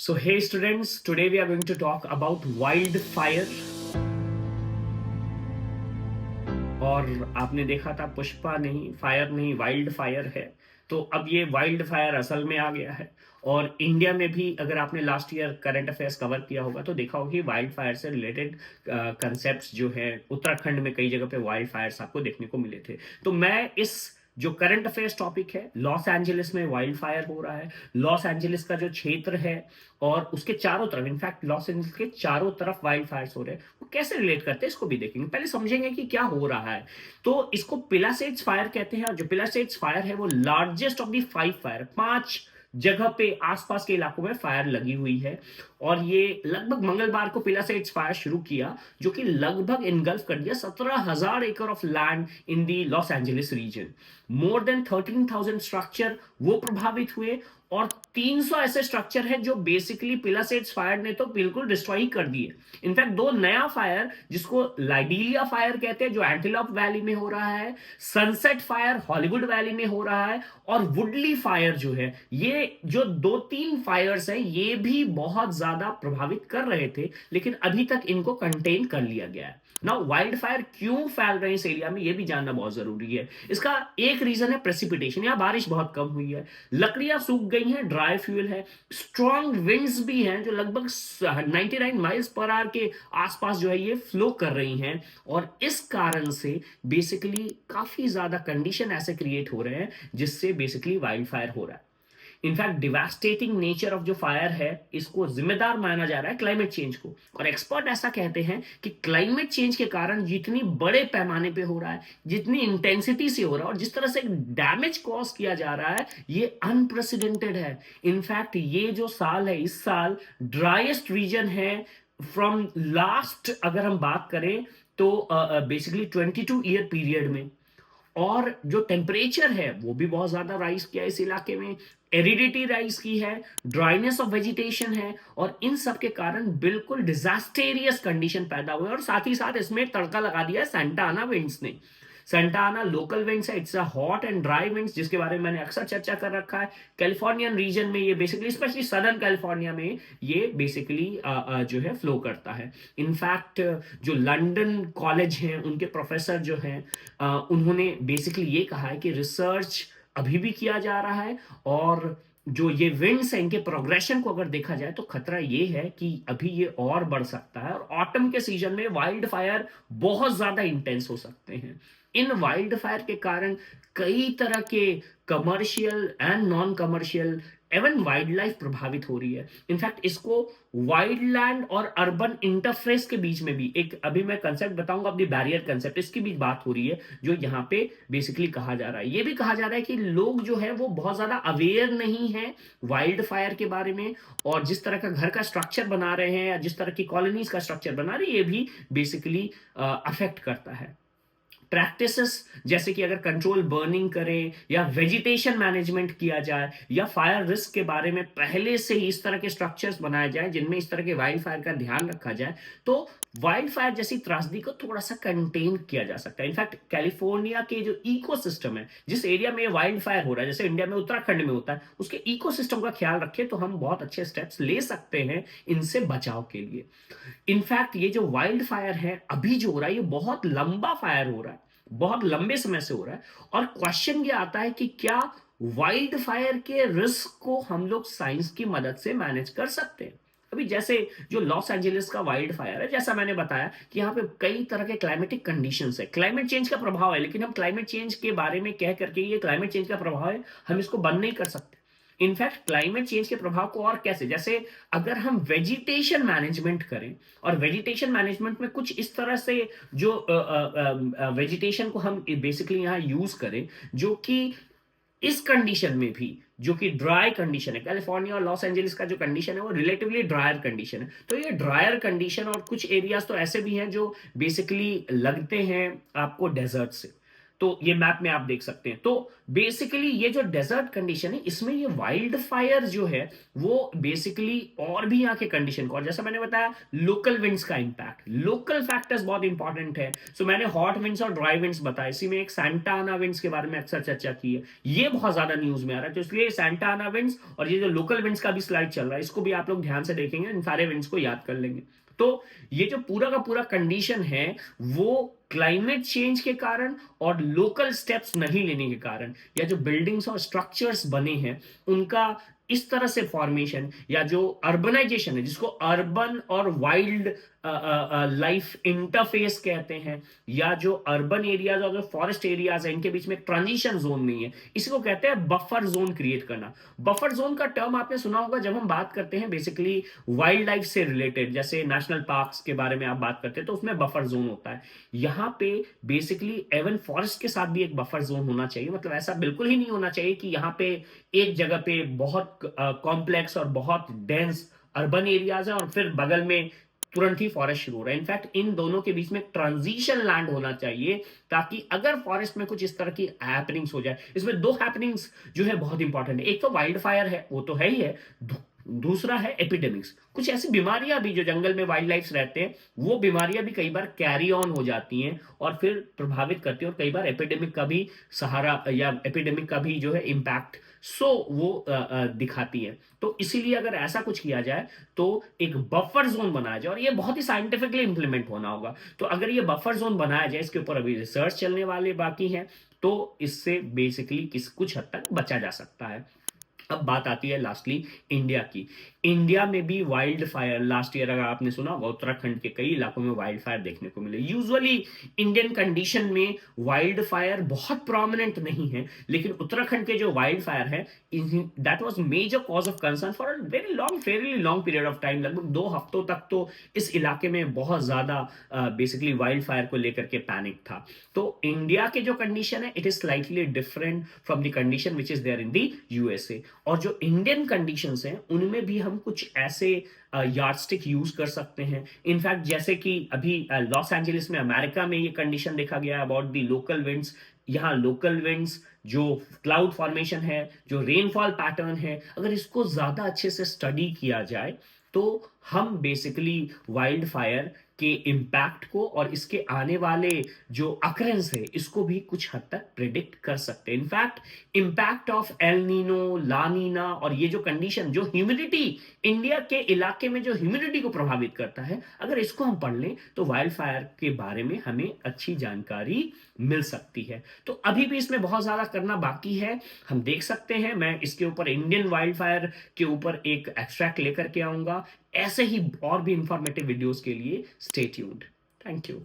So, hey students, today we are going to talk about wildfire. और आपने देखा था पुष्पा नहीं, फायर नहीं, वाइल्ड फायर है। तो अब ये वाइल्ड फायर असल में आ गया है। और इंडिया में भी अगर आपने last year current affairs cover किया होगा तो देखा होगा कि वाइल्ड फायर से रिलेटेड कंसेप्ट्स जो है उत्तराखंड में कई जगह पे वाइल्ड फायर्स आपको देखने को मिले थे। तो मैं इस जो करंट अफेयर्स टॉपिक है, लॉस एंजलिस में वाइल्ड फायर हो रहा है, लॉस एंजलिस का जो क्षेत्र है और उसके चारों तरफ, इनफैक्ट लॉस एंजलिस के चारों तरफ वाइल्ड फायर्स हो रहे हैं, वो कैसे रिलेट करते हैं इसको भी देखेंगे। पहले समझेंगे कि क्या हो रहा है। तो इसको पिलासेट्स फायर कहते हैं, और जो पिलासेट्स फायर है वो लार्जेस्ट ऑफ दी 5 फायर, 5 जगह पे आसपास के इलाकों में फायर लगी हुई है। और ये लगभग मंगलवार को पिलासेट्स फायर शुरू किया, जो कि लगभग इनगल्फ कर दिया 17,000 एकड़ of land in the Los Angeles region. More than 13,000 structure वो प्रभावित हुए, और 300 ऐसे स्ट्रक्चर है जो बेसिकली पिलासेट्स फायर ने तो बिल्कुल डिस्ट्रॉय कर दिए। इनफैक्ट दो नया फायर, जिसको लाइडीलिया फायर कहते हैं, जो एंटीलॉप वैली में हो रहा है, सनसेट फायर हॉलीवुड वैली में हो रहा है, और वुडली फायर जो है, ये जो 2-3 फायर्स हैं ये भी बहुत ज्यादा प्रभावित कर रहे थे, लेकिन अभी तक इनको कंटेन कर लिया गया है। नाउ वाइल्ड फायर क्यों फैल रहे हैं इस एरिया में, ये भी जानना बहुत जरूरी है। इसका एक रीजन है प्रेसिपिटेशन, यहाँ बारिश बहुत कम हुई है, लकड़ियां सूख गई हैं, ड्राई फ्यूल है, स्ट्रॉन्ग विंड्स भी हैं जो लगभग 99 माइल्स पर आवर के आसपास जो है ये फ्लो कर रही हैं। और इस कारण से बेसिकली काफी ज्यादा कंडीशन ऐसे क्रिएट हो रहे हैं जिससे बेसिकली वाइल्ड फायर हो रहा है। इनफैक्ट डिवास्टेटिंग नेचर ऑफ जो फायर है, इसको जिम्मेदार माना जा रहा है क्लाइमेट चेंज को। और एक्सपर्ट ऐसा कहते हैं कि क्लाइमेट चेंज के कारण जितनी बड़े पैमाने पे हो रहा है, जितनी इंटेंसिटी से हो रहा है, और जिस तरह से डैमेज कॉज किया जा रहा है, ये अनप्रेसिडेंटेड है। इनफैक्ट ये जो साल है, इस साल ड्राइएस्ट रीजन है फ्रॉम लास्ट, अगर हम बात करें तो बेसिकली 22 ईयर पीरियड में। और जो टेम्परेचर है वो भी बहुत ज्यादा राइज किया है इस इलाके में, एरिडिटी राइज की है, ड्राइनेस ऑफ वेजिटेशन है, और इन सब के कारण बिल्कुल डिजास्टेरियस कंडीशन पैदा हुए। और साथ ही साथ इसमें तड़का लगा दिया है सेंटा आना विंड्स ने। सेंटा आना लोकल विंड्स है, it's a hot and dry winds, जिसके बारे में मैंने अक्सर चर्चा कर रखा है। कैलिफोर्नियन रीजन में ये बेसिकली, स्पेशली सदर्न कैलिफोर्निया में ये बेसिकली जो है फ्लो करता है। इनफैक्ट जो लंदन कॉलेज हैं उनके प्रोफेसर जो हैं, उन्होंने बेसिकली ये कहा है कि रिसर्च अभी भी किया जा रहा है, और जो ये विंड्स हैं इनके प्रोग्रेशन को अगर देखा जाए तो खतरा ये है कि अभी ये और बढ़ सकता है, और ऑटम के सीजन में वाइल्ड फायर बहुत ज्यादा इंटेंस हो सकते हैं। इन वाइल्ड फायर के कारण कई तरह के कमर्शियल एंड नॉन कमर्शियल एवं वाइल्ड लाइफ प्रभावित हो रही है। इनफैक्ट इसको वाइल्ड लैंड और अर्बन इंटरफेस के बीच में भी एक, अभी मैं कंसेप्ट बताऊंगा, अपनी बैरियर कंसेप्ट, इसकी भी बात हो रही है जो यहाँ पे बेसिकली कहा जा रहा है। ये भी कहा जा रहा है कि लोग जो है वो बहुत ज्यादा अवेयर नहीं है वाइल्ड फायर के बारे में, और जिस तरह का घर का स्ट्रक्चर बना रहे हैं या जिस तरह की कॉलोनीज का स्ट्रक्चर बना रहे हैं, ये भी बेसिकली अफेक्ट करता है। प्रैक्टिसेस जैसे कि अगर कंट्रोल बर्निंग करें, या वेजिटेशन मैनेजमेंट किया जाए, या फायर रिस्क के बारे में पहले से ही इस तरह के स्ट्रक्चर्स बनाए जाए जिनमें इस तरह के वाइल्ड फायर का ध्यान रखा जाए, तो वाइल्ड फायर जैसी त्रासदी को थोड़ा सा कंटेन किया जा सकता है। इनफैक्ट कैलिफोर्निया के जो इकोसिस्टम है, जिस एरिया में वाइल्ड फायर हो रहा है, जैसे इंडिया में उत्तराखंड में होता है, उसके इकोसिस्टम का ख्याल रखें तो हम बहुत अच्छे स्टेप्स ले सकते हैं इनसे बचाव के लिए। इनफैक्ट ये जो वाइल्ड फायर है अभी जो हो रहा है, ये बहुत लंबा फायर हो रहा है, बहुत लंबे समय से हो रहा है। और क्वेश्चन ये आता है कि क्या वाइल्ड फायर के रिस्क को हम लोग साइंस की मदद से मैनेज कर सकते हैं। अभी जैसे जो लॉस एंजलिस का वाइल्ड फायर है, जैसा मैंने बताया कि यहाँ पे कई तरह के क्लाइमेटिक कंडीशंस है, क्लाइमेट चेंज का प्रभाव है, लेकिन हम क्लाइमेट चेंज के बारे में कह करके ये क्लाइमेट चेंज का प्रभाव है, हम इसको बंद नहीं कर सकते। इनफैक्ट क्लाइमेट चेंज के प्रभाव को और कैसे, जैसे अगर हम वेजिटेशन मैनेजमेंट करें, और वेजिटेशन मैनेजमेंट में कुछ इस तरह से जो वेजिटेशन को हम बेसिकली यहाँ यूज करें, जो कि इस कंडीशन में भी, जो कि ड्राई कंडीशन है, कैलिफोर्निया और लॉस एंजलिस का जो कंडीशन है वो रिलेटिवली ड्रायर कंडीशन है, तो ये ड्रायर कंडीशन, और कुछ एरियाज तो ऐसे भी हैं जो बेसिकली लगते हैं आपको डेजर्ट से। तो ये मैप में आप देख सकते हैं। तो बेसिकली ये जो डेजर्ट कंडीशन है, इसमें ये वाइल्ड फायर जो है वो बेसिकली और भी यहाँ के कंडीशन को, और जैसा मैंने बताया लोकल विंड्स का इंपैक्ट, लोकल फैक्टर्स बहुत इंपॉर्टेंट है। सो मैंने हॉट विंड्स और ड्राई विंड्स बताया, इसी में एक सैंटा आना विंड्स के बारे में अक्सर चर्चा की है, ये बहुत ज्यादा न्यूज में आ रहा है, तो इसलिए सैंटा आना विंड्स और ये जो लोकल विंड्स का भी स्लाइड चल रहा है, इसको भी आप लोग ध्यान से देखेंगे, इन सारे विंड्स को याद कर लेंगे। तो ये जो पूरा का पूरा कंडीशन है वो क्लाइमेट चेंज के कारण और लोकल स्टेप्स नहीं लेने के कारण, या जो बिल्डिंग्स और स्ट्रक्चर्स बने हैं उनका इस तरह से फॉर्मेशन, या जो अर्बनाइजेशन है जिसको अर्बन और वाइल्ड लाइफ इंटरफेस कहते हैं, या जो अर्बन एरियाज और जो फॉरेस्ट एरियाज है इनके बीच में ट्रांजिशन जोन नहीं है, इसको कहते हैं बफर जोन क्रिएट करना। बफर जोन का टर्म आपने सुना होगा जब हम बात करते हैं बेसिकली वाइल्ड लाइफ से रिलेटेड, जैसे नेशनल पार्क्स के बारे में आप बात करते हैं तो उसमें बफर जोन होता है। यहाँ पे बेसिकली एवन फॉरेस्ट के साथ भी एक बफर जोन होना चाहिए, मतलब ऐसा बिल्कुल ही नहीं होना चाहिए कि यहाँ पे एक जगह पे बहुत कॉम्प्लेक्स और बहुत डेंस अर्बन एरियाज है और फिर बगल में तुरंत ही फॉरेस्ट शुरू हो रहा है। इनफैक्ट इन दोनों के बीच में ट्रांजिशन लैंड होना चाहिए, ताकि अगर फॉरेस्ट में कुछ इस तरह की हैपनिंग्स हो जाए, इसमें दो हैपनिंग्स जो है बहुत इंपॉर्टेंट है, एक तो वाइल्ड फायर है वो तो है ही है, दूसरा है एपिडेमिक्स, कुछ ऐसी बीमारियां भी जो जंगल में वाइल्ड लाइफ रहते हैं वो बीमारियां भी कई बार कैरी ऑन हो जाती हैं और फिर प्रभावित करती हैं, और कई बार एपिडेमिक का भी सहारा या एपिडेमिक का भी जो है इम्पैक्ट वो दिखाती है। तो इसीलिए अगर ऐसा कुछ किया जाए तो एक बफर जोन बनाया जाए, और ये बहुत ही साइंटिफिकली इंप्लीमेंट होना होगा। तो अगर ये बफर जोन बनाया जाए, इसके ऊपर अभी रिसर्च चलने वाले बाकी हैं, तो इससे बेसिकली कुछ हद तक बचा जा सकता है। अब बात आती है लास्टली इंडिया की। इंडिया में भी वाइल्ड फायर लास्ट ईयर अगर आपने सुना होगा उत्तराखंड के कई इलाकों में वाइल्ड फायर देखने को मिले। यूजुअली इंडियन कंडीशन में वाइल्ड फायर बहुत प्रोमिनेंट नहीं है, लेकिन उत्तराखंड के जो वाइल्ड फायर है that was major cause of concern for a very long fairly long period of time. लगभग 2 हफ्तों तक तो इस इलाके में बहुत ज्यादा बेसिकली वाइल्ड फायर को लेकर के पैनिक था। तो इंडिया के जो कंडीशन है it is slightly different from the condition which is there in the USA. और जो इंडियन कंडीशंस हैं उनमें भी हम कुछ ऐसे यार्डस्टिक यूज कर सकते हैं। इनफैक्ट जैसे कि अभी लॉस एंजलिस में अमेरिका में ये कंडीशन देखा गया अबाउट द लोकल विंड्स। यहाँ लोकल विंड्स जो क्लाउड फॉर्मेशन है, जो रेनफॉल पैटर्न है, अगर इसको ज्यादा अच्छे से स्टडी किया जाए तो हम बेसिकली वाइल्ड फायर के इम्पैक्ट को और इसके आने वाले जो अकरेंस है इसको भी कुछ हद तक प्रिडिक्ट कर सकते हैं। In fact impact of El Nino, La Nina और ये जो कंडीशन, जो ह्यूमिडिटी, इंडिया के इलाके में जो ह्यूमिडिटी को प्रभावित करता है, अगर इसको हम पढ़ लें तो वाइल्ड फायर के बारे में हमें अच्छी जानकारी मिल सकती है। तो अभी भी इसमें बहुत ज्यादा करना बाकी है, हम देख सकते हैं। मैं इसके ऊपर इंडियन वाइल्ड फायर के ऊपर एक एक्सट्रैक्ट लेकर के आऊंगा। ऐसे ही और भी इंफॉर्मेटिव वीडियोस के लिए स्टे ट्यून्ड। Thank you.